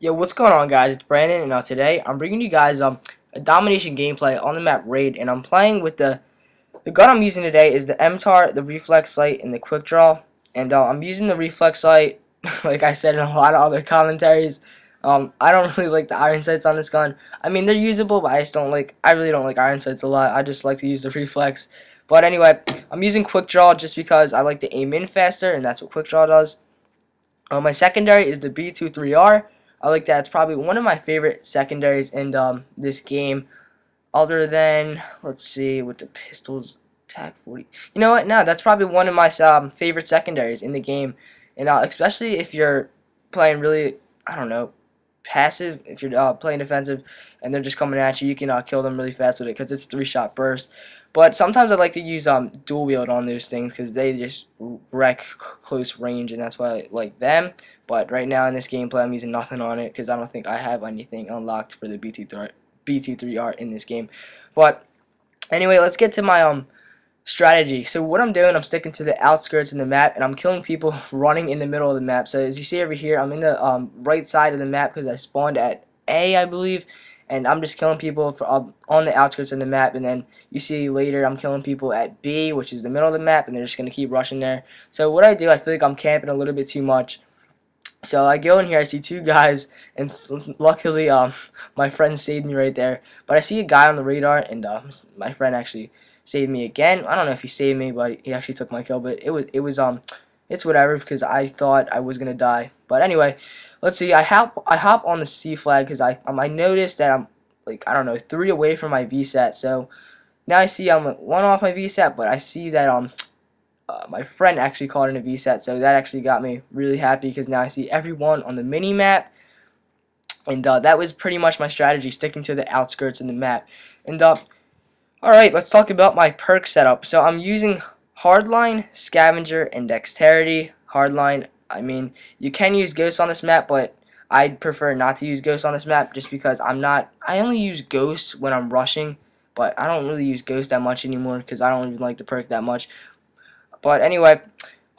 Yo, what's going on, guys? It's Brandon, and today I'm bringing you guys a domination gameplay on the map Raid, and I'm playing with the gun I'm using today is the MTAR, the reflex sight, and the quick draw. And I'm using the reflex sight, like I said in a lot of other commentaries. I don't really like the iron sights on this gun. I mean, they're usable, but I really don't like iron sights a lot. I just like to use the reflex. But anyway, I'm using quick draw just because I like to aim in faster, and that's what quick draw does. My secondary is the B23R. I like that. It's probably one of my favorite secondaries in this game. Other than, let's see, with the pistols, TAC 40. You know what? No, that's probably one of my favorite secondaries in the game. And especially if you're playing really, I don't know, passive. If you're playing defensive and they're just coming at you, you can kill them really fast with it because it's a 3-shot burst. But sometimes I like to use dual wield on those things because they just wreck close range, and that's why I like them. But right now in this gameplay, I'm using nothing on it because I don't think I have anything unlocked for the BT3R in this game. But anyway, let's get to my strategy. So what I'm doing, I'm sticking to the outskirts of the map, and I'm killing people running in the middle of the map. So as you see over here, I'm in the right side of the map because I spawned at A, I believe, and I'm just killing people on the outskirts of the map. And then you see later I'm killing people at B, which is the middle of the map, and they're just going to keep rushing there. So what I do, I feel like I'm camping a little bit too much. So I go in here, I see two guys, and luckily my friend saved me right there. But I see a guy on the radar, and my friend actually saved me again. I don't know if he saved me, but he actually took my kill. But it's whatever because I thought I was gonna die. But anyway, let's see. I hop on the C flag because I noticed that I'm, like, I don't know, 3 away from my VSAT. So now I see I'm 1 off my VSAT, but I see that my friend actually called in a VSAT, so that actually got me really happy because now I see everyone on the mini map. And that was pretty much my strategy, sticking to the outskirts of the map. And alright, let's talk about my perk setup. So I'm using Hardline, Scavenger, and Dexterity. Hardline, I mean, you can use Ghost on this map, but I'd prefer not to use Ghost on this map just because I only use Ghost when I'm rushing, but I don't really use Ghost that much anymore because I don't even like the perk that much. But anyway,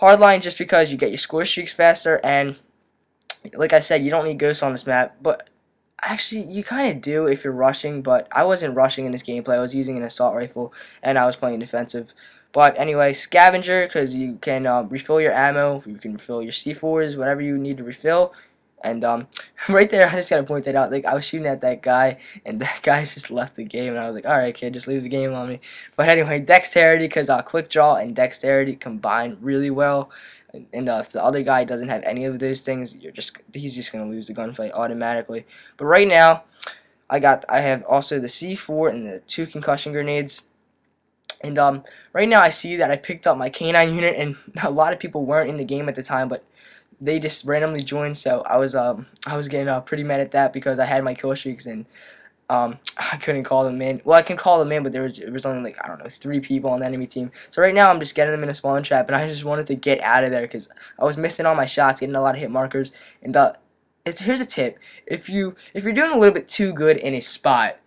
Hardline just because you get your score streaks faster, and like I said, you don't need Ghosts on this map. But actually, you kind of do if you're rushing, but I wasn't rushing in this gameplay. I was using an assault rifle, and I was playing defensive. But anyway, Scavenger, because you can refill your ammo, you can refill your C4s, whatever you need to refill. And right there, I just gotta point that out. Like, I was shooting at that guy, and that guy just left the game, and I was like, "All right, kid, just leave the game on me." But anyway, Dexterity, because Quick Draw and Dexterity combine really well. And if the other guy doesn't have any of those things, he's just gonna lose the gunfight automatically. But right now, I have also the C4 and the 2 concussion grenades. And right now I see that I picked up my K9 unit, and a lot of people weren't in the game at the time, but they just randomly joined. So I was getting pretty mad at that because I had my kill streaks, and I couldn't call them in. Well, I can call them in, but there was only, like, I don't know, 3 people on the enemy team. So right now I'm just getting them in a spawn trap, and I just wanted to get out of there because I was missing all my shots, getting a lot of hit markers. And here's a tip: if you're doing a little bit too good in a spot,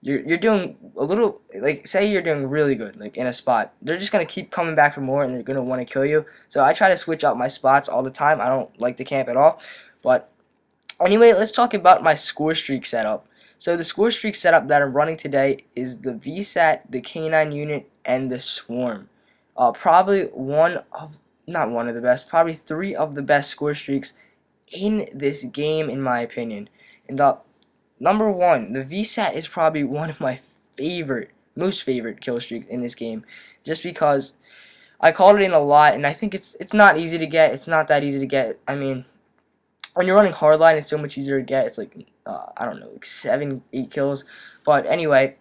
you're doing a little, like, say you're doing really good, like, in a spot, they're just gonna keep coming back for more, and they're gonna want to kill you. So I try to switch up my spots all the time. I don't like to camp at all. But anyway, let's talk about my score streak setup. So the score streak setup that I'm running today is the VSAT, the K9 unit, and the Swarm. Probably not one of the best, probably 3 of the best score streaks in this game, in my opinion. And number 1, the VSAT is probably one of my most favorite kill streaks in this game, just because I called it in a lot, and I think it's not easy to get. It's not that easy to get. I mean, when you're running hardline, it's so much easier to get. It's like, I don't know, like 7, 8 kills. But anyway,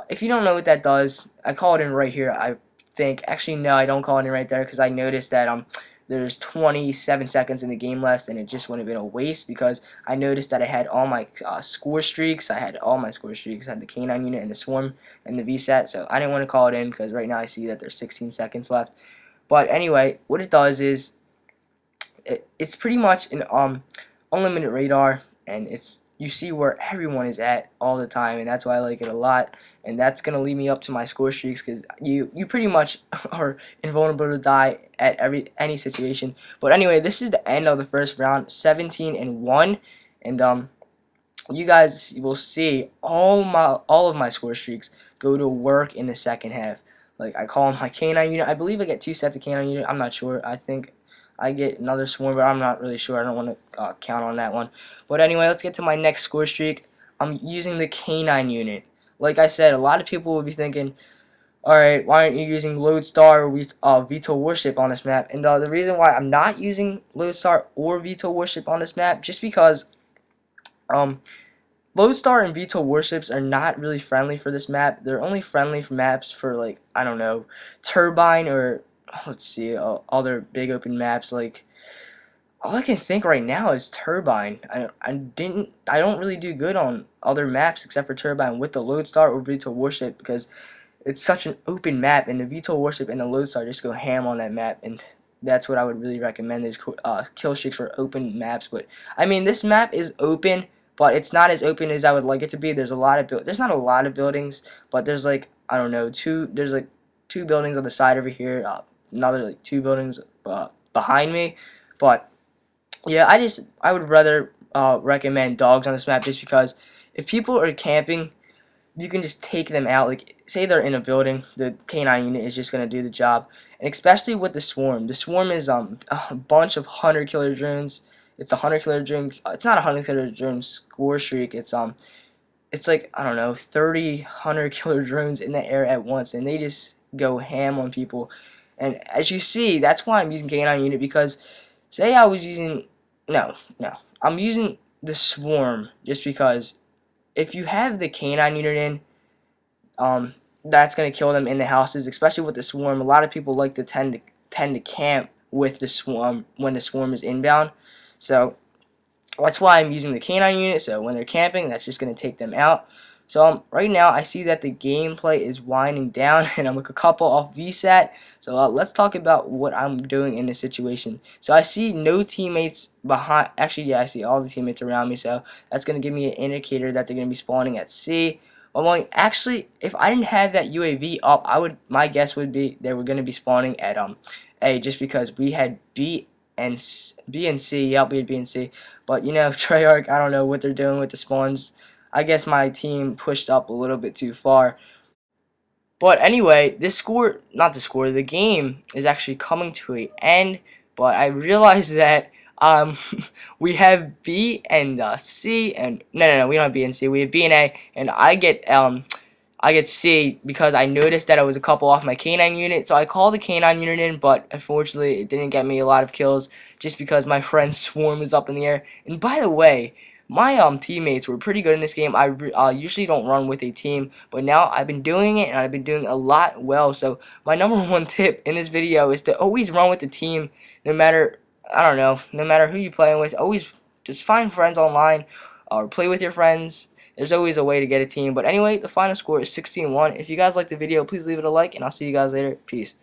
if you don't know what that does, I call it in right here, I think. Actually, no, I don't call it in right there because I noticed that there's 27 seconds in the game left, and it just would have been a waste because I noticed that I had all my score streaks. I had all my score streaks. I had the K9 unit and the Swarm and the VSAT, so I didn't want to call it in because right now I see that there's 16 seconds left. But anyway, what it does is it's pretty much an unlimited radar, and you see where everyone is at all the time, and that's why I like it a lot. And that's gonna lead me up to my score streaks because you pretty much are invulnerable to die at any situation. But anyway, this is the end of the first round, 17-1, and you guys will see all of my score streaks go to work in the second half. Like, I call them my canine unit. I believe I get 2 sets of canine unit. I'm not sure. I think I get another swarm, but I'm not really sure. I don't want to count on that one. But anyway, let's get to my next score streak. I'm using the canine unit. Like I said, a lot of people will be thinking, alright, why aren't you using Lodestar or Veto Warship on this map? And the reason why I'm not using Lodestar or Veto Warship on this map, just because Lodestar and Veto Warships are not really friendly for this map. They're only friendly for maps for, like, I don't know, Turbine, or let's see, other big open maps. Like, all I can think right now is Turbine. I don't really do good on other maps except for Turbine with the Lodestar or Veto Warship, because it's such an open map, and the Veto Warship and the Lodestar just go ham on that map, and that's what I would really recommend, is kill streaks for open maps. But I mean, this map is open, but it's not as open as I would like it to be. There's not a lot of buildings, but there's, like, I don't know, there's like 2 buildings on the side over here, another like 2 buildings behind me. But yeah, I would rather recommend dogs on this map, just because if people are camping, you can just take them out. Like, say they're in a building, the canine unit is just going to do the job. And especially with the swarm. The swarm is a bunch of hunter killer drones. It's a hunter killer drone. It's not a hunter killer drone score streak. It's like, I don't know, 30 hunter killer drones in the air at once, and they just go ham on people. And as you see, that's why I'm using canine unit, because say I was using I'm using the swarm just because if you have the canine unit in, that's going to kill them in the houses, especially with the swarm. A lot of people like to tend to camp with the swarm when the swarm is inbound. So that's why I'm using the canine unit. So when they're camping, that's just going to take them out. So right now I see that the gameplay is winding down, and I'm like a couple off VSAT. So let's talk about what I'm doing in this situation. So I see no teammates behind. Actually, yeah, I see all the teammates around me. So that's going to give me an indicator that they're going to be spawning at C. Well, actually, if I didn't have that UAV up, my guess would be they were going to be spawning at A, just because we had B and C. Yep, we had B and C. But you know, Treyarch, I don't know what they're doing with the spawns. I guess my team pushed up a little bit too far. But anyway, the game is actually coming to an end. But I realized that we have B and C, and no, we don't have B and C. We have B and A, and I get C because I noticed that I was a couple off my canine unit. So I called the canine unit in, but unfortunately it didn't get me a lot of kills, just because my friend's swarm was up in the air. And by the way, my teammates were pretty good in this game. I usually don't run with a team, but now I've been doing it, and I've been doing a lot well. So my number 1 tip in this video is to always run with the team, no matter, I don't know, no matter who you're playing with. Always just find friends online, or play with your friends. There's always a way to get a team. But anyway, the final score is 16-1. If you guys liked the video, please leave it a like, and I'll see you guys later. Peace.